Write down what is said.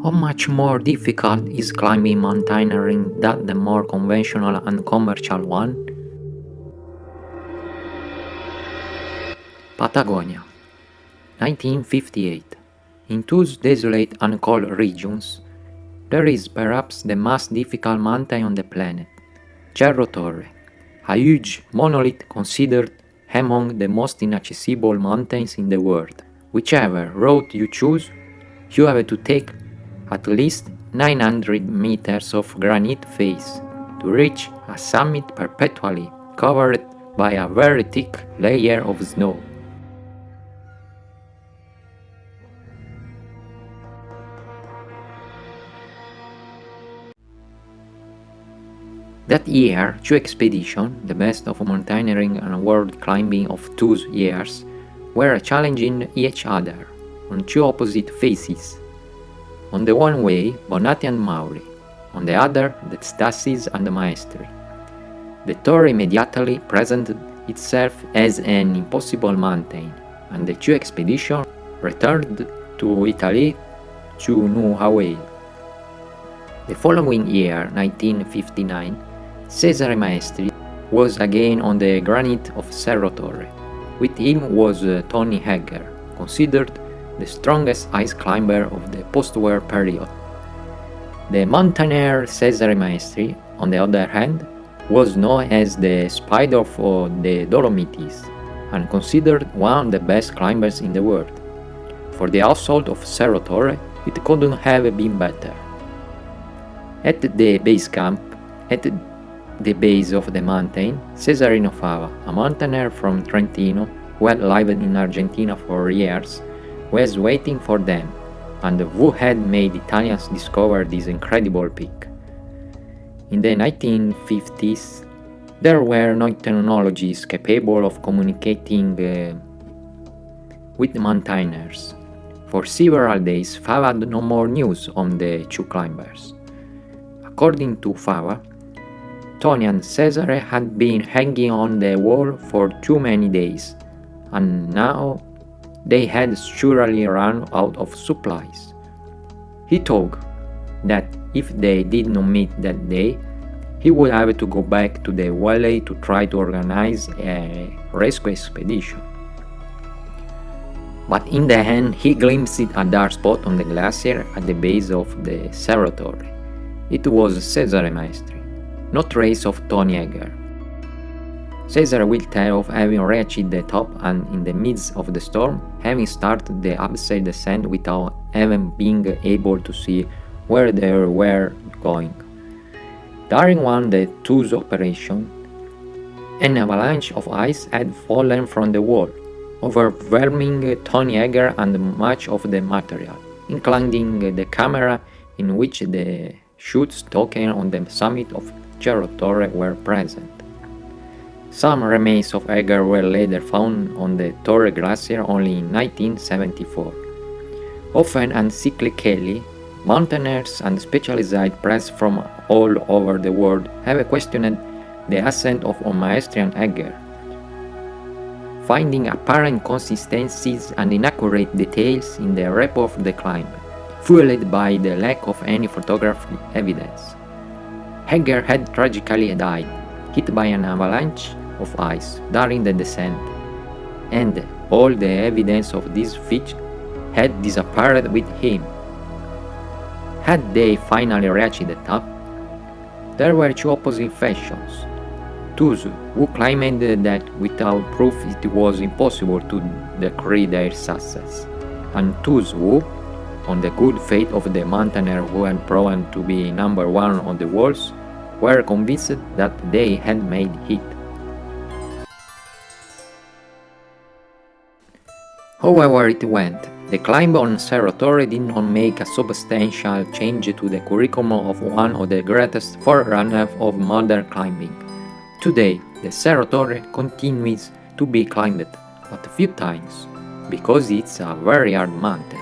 How much more difficult is climbing mountaineering than the more conventional and commercial one? Patagonia, 1958. In those desolate and cold regions, there is perhaps the most difficult mountain on the planet, Cerro Torre, a huge monolith considered among the most inaccessible mountains in the world. Whichever route you choose, you have to take at least 900 meters of granite face to reach a summit perpetually covered by a very thick layer of snow. That year, two expeditions, the best of mountaineering and world climbing of 2 years, were challenging each other on two opposite faces. On the one way, Bonatti and Mauri, on the other, the Stasis and the Maestri. The Torre immediately presented itself as an impossible mountain, and the two expeditions returned to Italy to new Hawaii. The following year, 1959, Cesare Maestri was again on the granite of Cerro Torre. With him was Tony Egger, considered the strongest ice climber of the post-war period. The mountaineer Cesare Maestri, on the other hand, was known as the Spider for the Dolomites and considered one of the best climbers in the world. For the assault of Cerro Torre, it couldn't have been better. At the base camp, at the base of the mountain, Cesarino Fava, a mountaineer from Trentino who had lived in Argentina for years, was waiting for them, and who had made Italians discover this incredible peak. In the 1950s, there were no technologies capable of communicating with mountaineers. For several days, Fava had no more news on the two climbers. According to Fava, Tony and Cesare had been hanging on the wall for too many days, and now they had surely run out of supplies. He thought that if they did not meet that day, he would have to go back to the valley to try to organize a rescue expedition. But in the end, he glimpsed a dark spot on the glacier at the base of the Cerro Torre. It was Cesare Maestri, no trace of Tony Egger. Cesare will tell of having reached the top and in the midst of the storm, having started the upside descent without even being able to see where they were going. During one of the two operations, an avalanche of ice had fallen from the wall, overwhelming Tony Egger and much of the material, including the camera in which the shots taken on the summit of Cerro Torre were present. Some remains of Egger were later found on the Torre Glacier only in 1974. Often and cyclically, mountaineers and specialized press from all over the world have questioned the ascent of Maestri and Egger, finding apparent inconsistencies and inaccurate details in the report of the climb, fueled by the lack of any photographic evidence. Egger had tragically died, hit by an avalanche of ice during the descent, and all the evidence of this feat had disappeared with him. Had they finally reached the top, there were two opposing factions: those who claimed that without proof it was impossible to decree their success, and those who, on the good faith of the mountaineer who had proven to be number one on the walls, were convinced that they had made it. However it went, the climb on Cerro Torre did not make a substantial change to the curriculum of one of the greatest forerunners of modern climbing. Today, the Cerro Torre continues to be climbed but few times, because it's a very hard mountain.